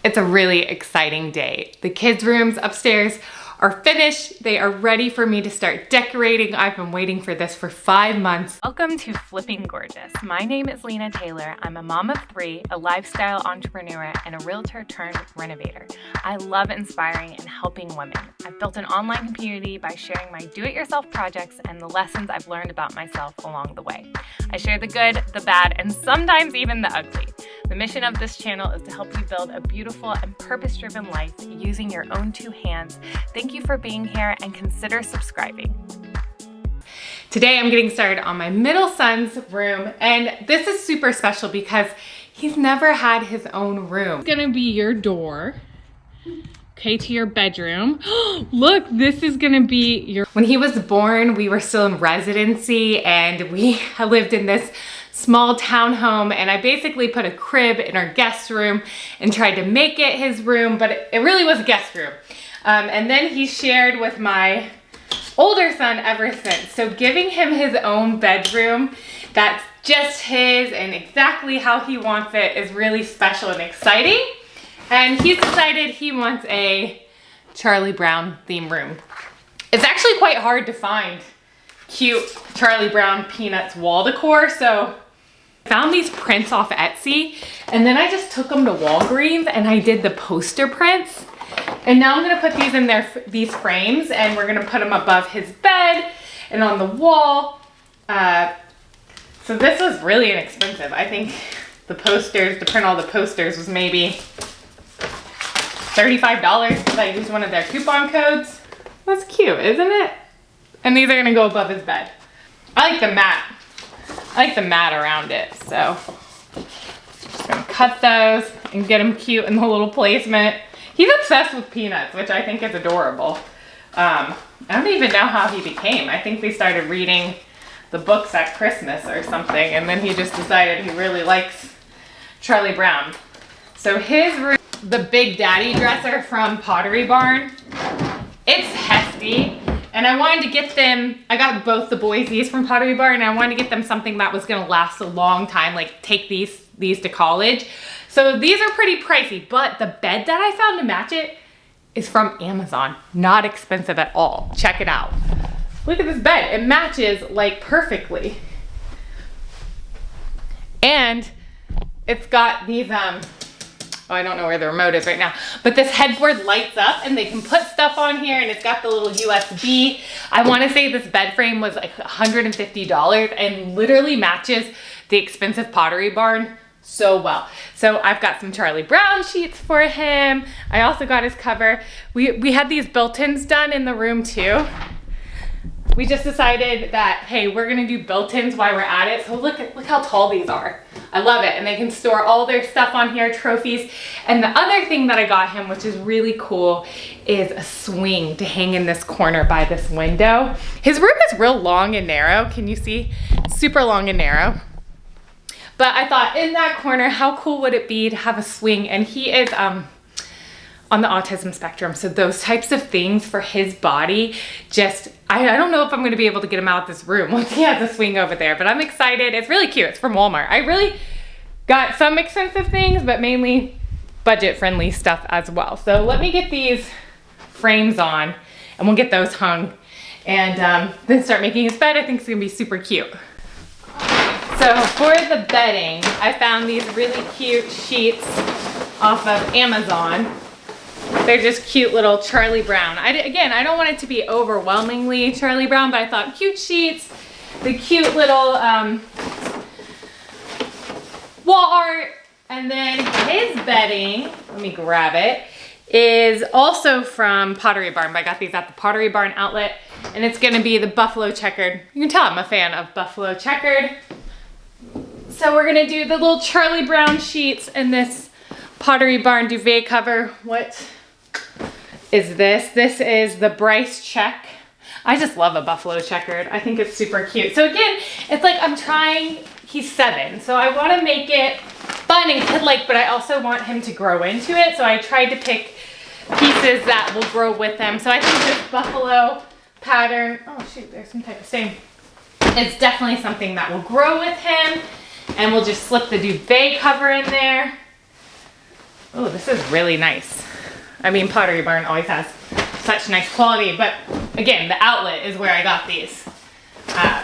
It's a really exciting day. The kids' rooms upstairs are finished. They are ready for me to start decorating. I've been waiting for this for 5 months. Welcome to Flipping Gorgeous. My name is Lena Taylor. I'm a mom of 3, a lifestyle entrepreneur, and a realtor turned renovator. I love inspiring and helping women. I've built an online community by sharing my do-it-yourself projects and the lessons I've learned about myself along the way. I share the good, the bad, and sometimes even the ugly. The mission of this channel is to help you build a beautiful and purpose-driven life using your own 2 hands. Thank you for being here and consider subscribing. Today I'm getting started on my middle son's room, and this is super special because he's never had his own room. It's gonna be your door, okay, to your bedroom. Look, this is gonna be your... When he was born, we were still in residency and we lived in this small townhome, and I basically put a crib in our guest room and tried to make it his room, but it really was a guest room. And then he shared with my older son ever since. So giving him his own bedroom that's just his and exactly how he wants it is really special and exciting. And he's decided he wants a Charlie Brown theme room. It's actually quite hard to find cute Charlie Brown Peanuts wall decor, so I found these prints off Etsy, and then I just took them to Walgreens and I did the poster prints. And now I'm gonna put these in these frames, and we're gonna put them above his bed and on the wall. So this was really inexpensive. I think the posters, to print all the posters, was maybe $35 because I used one of their coupon codes. That's cute, isn't it? And these are gonna go above his bed. I like the mat. I like the mat around it, so just gonna cut those and get them cute in the little placement. He's obsessed with Peanuts, which I think is adorable. I don't even know how he became. I think we started reading the books at Christmas or something, and then he just decided he really likes Charlie Brown. So his room, the Big Daddy dresser from Pottery Barn, it's hefty. And I wanted to get them, I got both the boys these from Pottery Barn, and I wanted to get them something that was gonna last a long time, like take these to college. So these are pretty pricey, but the bed that I found to match it is from Amazon. Not expensive at all. Check it out. Look at this bed. It matches like perfectly. And it's got these, oh, I don't know where the remote is right now, but this headboard lights up and they can put stuff on here, and it's got the little USB. I want to say this bed frame was like $150 and literally matches the expensive Pottery Barn so well. So I've got some Charlie Brown sheets for him. I also got his cover. We had these built-ins done in the room too. We just decided that, hey, we're gonna do built-ins while we're at it. So look how tall these are. I love it. And they can store all their stuff on here, trophies. And the other thing that I got him, which is really cool, is a swing to hang in this corner by this window. His room is real long and narrow. Can you see? Super long and narrow. But I thought in that corner, how cool would it be to have a swing? And he is on the autism spectrum. So those types of things for his body, just, I don't know if I'm gonna be able to get him out of this room once he has a swing over there, but I'm excited. It's really cute. It's from Walmart. I really got some expensive things, but mainly budget-friendly stuff as well. So let me get these frames on and we'll get those hung and then start making his bed. I think it's gonna be super cute. So for the bedding, I found these really cute sheets off of Amazon. They're just cute little Charlie Brown. Again, I don't want it to be overwhelmingly Charlie Brown, but I thought cute sheets, the cute little wall art, and then his bedding, let me grab it, is also from Pottery Barn. I got these at the Pottery Barn outlet, and it's gonna be the buffalo checkered. You can tell I'm a fan of buffalo checkered. So we're gonna do the little Charlie Brown sheets and this Pottery Barn duvet cover. What is this? This is the Bryce check. I just love a buffalo checkered. I think it's super cute. So again, it's like I'm trying, he's 7, so I wanna make it fun and kid-like, but I also want him to grow into it. So I tried to pick pieces that will grow with him. So I think this buffalo pattern, oh shoot, there's some type of stain. It's definitely something that will grow with him. And we'll just slip the duvet cover in there. Oh, this is really nice. I mean, Pottery Barn always has such nice quality, but again, the outlet is where I got these.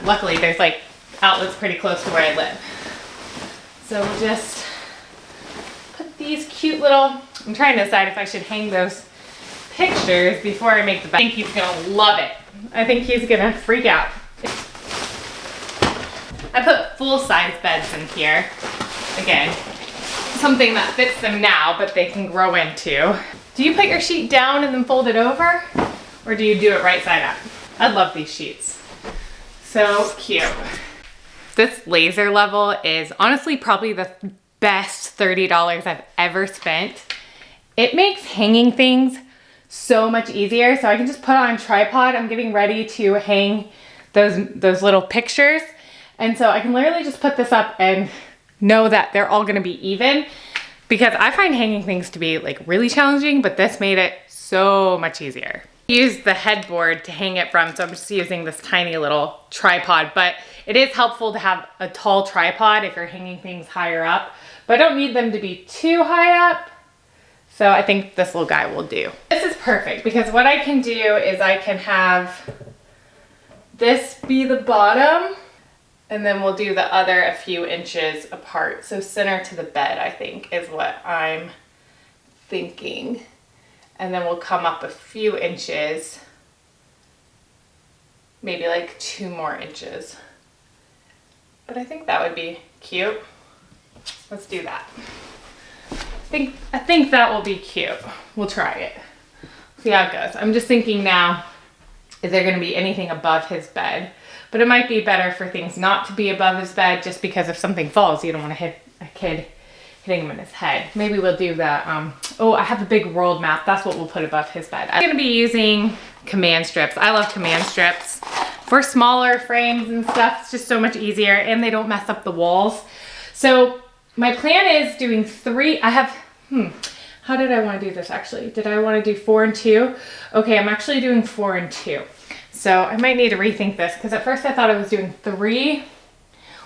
Luckily, there's like outlets pretty close to where I live. So we'll just put these cute little, I'm trying to decide if I should hang those pictures before I make the bed. I think he's gonna love it. I think he's gonna freak out. I put full-size beds in here. Again, something that fits them now, but they can grow into. Do you put your sheet down and then fold it over? Or do you do it right side up? I love these sheets. So cute. This laser level is honestly probably the best $30 I've ever spent. It makes hanging things so much easier. So I can just put on a tripod. I'm getting ready to hang those little pictures. And so I can literally just put this up and know that they're all gonna be even, because I find hanging things to be like really challenging, but this made it so much easier. I use the headboard to hang it from, so I'm just using this tiny little tripod, but it is helpful to have a tall tripod if you're hanging things higher up, but I don't need them to be too high up. So I think this little guy will do. This is perfect because what I can do is I can have this be the bottom, and then we'll do the other a few inches apart. So center to the bed, I think, is what I'm thinking. And then we'll come up a few inches, maybe like 2 more inches. But I think that would be cute. Let's do that. I think that will be cute. We'll try it. See how it goes. I'm just thinking now, is there gonna be anything above his bed? But it might be better for things not to be above his bed, just because if something falls, you don't want to hit a kid hitting him in his head. Maybe we'll do that. Oh, I have a big world map. That's what we'll put above his bed. I'm gonna be using command strips. I love command strips. For smaller frames and stuff, it's just so much easier, and they don't mess up the walls. So my plan is doing 3, I have, how did I want to do this actually? Did I want to do 4 and 2? Okay, I'm actually doing 4 and 2. So I might need to rethink this, because at first I thought I was doing 3,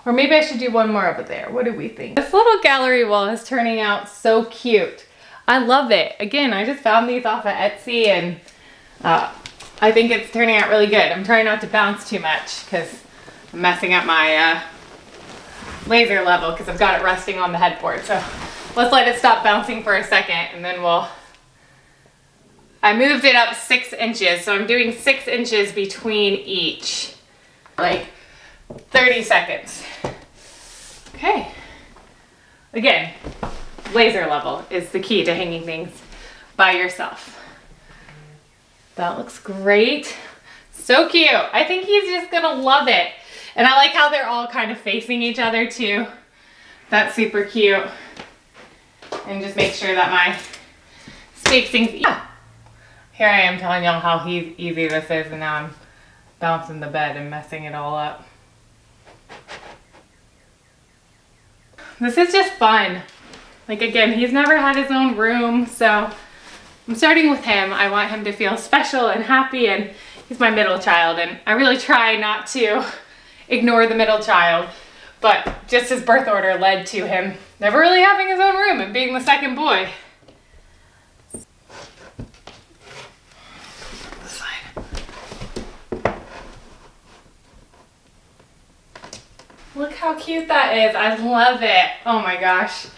or maybe I should do 1 more over there. What do we think? This little gallery wall is turning out so cute. I love it. Again, I just found these off of Etsy, and I think it's turning out really good. I'm trying not to bounce too much because I'm messing up my laser level, because I've got it resting on the headboard. So let's let it stop bouncing for a second, and then I moved it up 6 inches, so I'm doing 6 inches between each, like 30 seconds. Okay. Again, laser level is the key to hanging things by yourself. That looks great. So cute. I think he's just gonna love it. And I like how they're all kind of facing each other too. That's super cute. And just make sure that my spacing's, yeah. Here I am telling y'all how easy this is, and now I'm bouncing the bed and messing it all up. This is just fun. Like, again, he's never had his own room, so I'm starting with him. I want him to feel special and happy, and he's my middle child, and I really try not to ignore the middle child, but just his birth order led to him never really having his own room and being the second boy. Look how cute that is. I love it. Oh my gosh.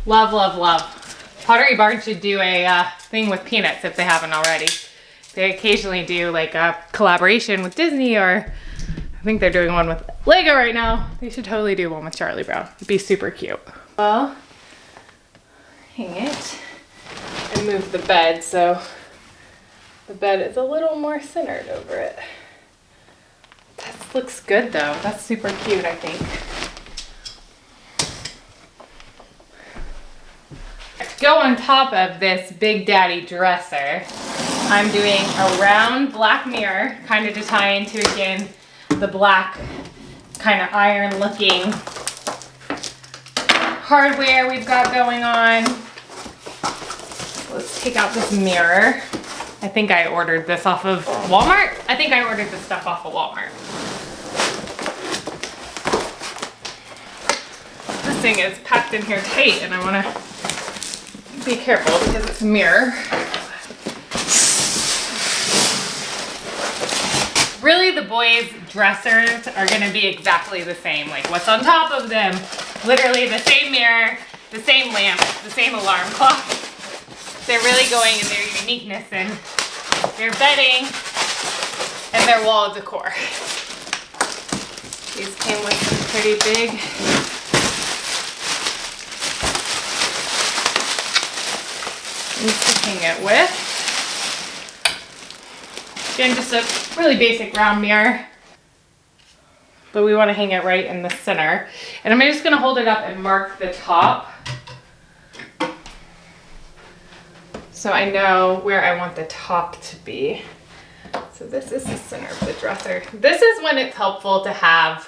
Love, love, love. Pottery Barn should do a thing with Peanuts if they haven't already. They occasionally do like a collaboration with Disney, or I think they're doing one with Lego right now. They should totally do one with Charlie Brown. It'd be super cute. Well, hang it and move the bed so the bed is a little more centered over it. That looks good though. That's super cute, I think. To go on top of this Big Daddy dresser, I'm doing a round black mirror, kind of to tie into, again, the black kind of iron looking hardware we've got going on. Let's take out this mirror. I think I ordered this off of Walmart. I think I ordered this stuff off of Walmart. This thing is packed in here tight, and I want to Be careful because it's a mirror. Really, the boys' dressers are gonna be exactly the same. Like what's on top of them, literally the same mirror, the same lamp, the same alarm clock. They're really going in their uniqueness and their bedding and their wall decor. These came with some pretty big things to hang it with. Again, just a really basic round mirror, but we want to hang it right in the center. And I'm just going to hold it up and mark the top so I know where I want the top to be. So this is the center of the dresser. This is when it's helpful to have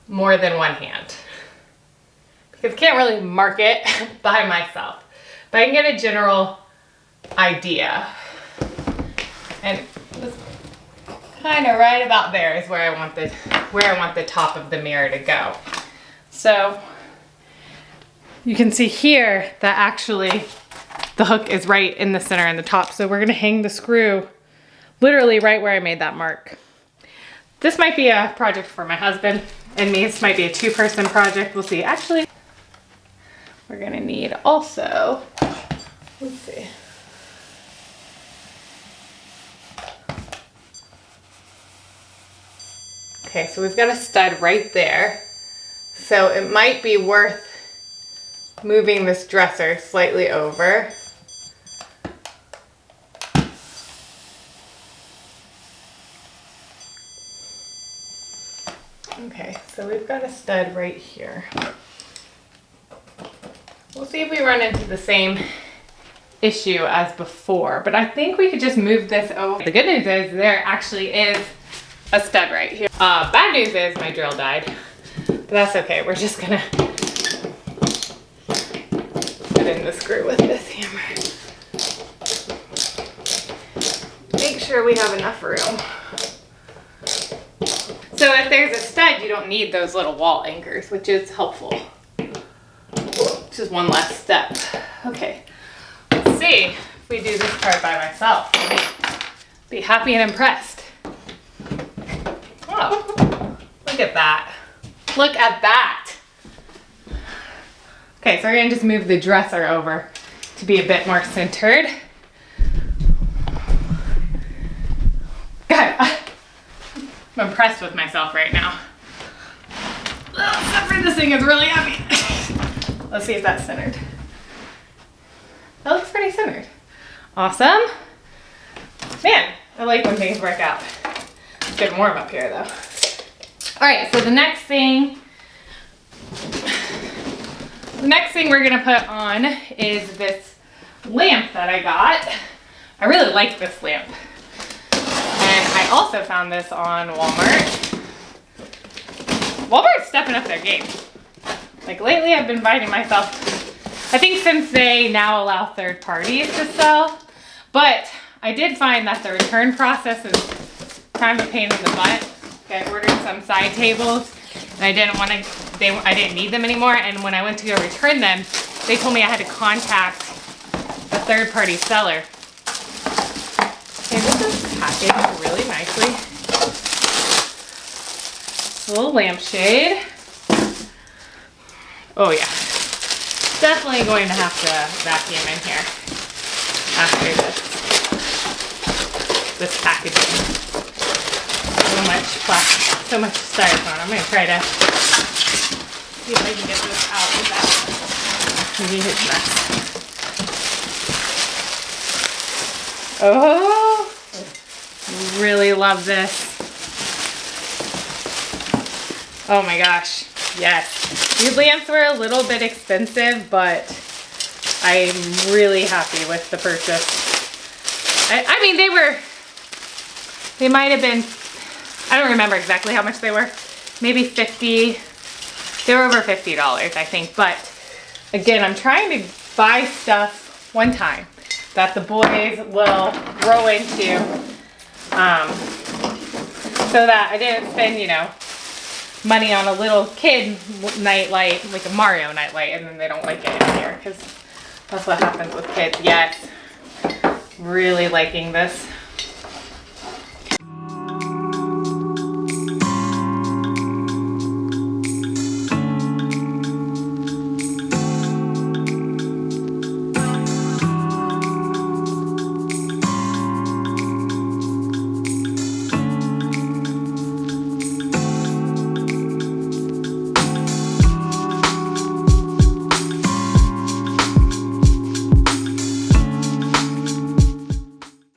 more than one hand, because I can't really mark it by myself, but I can get a general idea. And kind of right about there is where I want the top of the mirror to go. So you can see here that actually the hook is right in the center and the top. So we're gonna hang the screw literally right where I made that mark. This might be a project for my husband and me. This might be a two-person project. We'll see. Actually, we're gonna need also, let's see. Okay, so we've got a stud right there. So it might be worth moving this dresser slightly over. Okay, so we've got a stud right here. We'll see if we run into the same issue as before, but I think we could just move this over. The good news is there actually is a stud right here. Bad news is my drill died, but that's okay. We're just gonna put in the screw with this hammer. Make sure we have enough room. So if there's a stud, you don't need those little wall anchors, which is helpful. Just one less step. Okay, let's see if we do this part by myself. Be happy and impressed. Oh, look at that. Look at that. Okay, so we're gonna just move the dresser over to be a bit more centered. God, I'm impressed with myself right now. Except for this thing is really heavy. Let's see if that's centered. That looks pretty centered. Awesome. Man, I like when things work out. It's getting warm up here though. All right, so the next thing we're gonna put on is this lamp that I got. I really like this lamp. And I also found this on Walmart. Walmart's stepping up their game. Like lately I've been finding myself, I think since they now allow third parties to sell, but I did find that the return process is kind of a pain in the butt. I ordered some side tables and I didn't need them anymore, and when I went to go return them, they told me I had to contact a third party seller. Okay, this is packaged really nicely. A little lampshade. Oh yeah, definitely going to have to vacuum in here after this packaging. So much plastic, so much styrofoam. I'm going to try to see if I can get this out without a huge mess. Oh, really love this. Oh my gosh, yes. These lamps were a little bit expensive, but I'm really happy with the purchase. I mean, they might have been, I don't remember exactly how much they were. Maybe 50, they were over $50, I think. But again, I'm trying to buy stuff one time that the boys will grow into, so that I didn't spend, you know, money on a little kid nightlight, like a Mario nightlight, and then they don't like it in here, because That's what happens with kids. Yes. Really liking this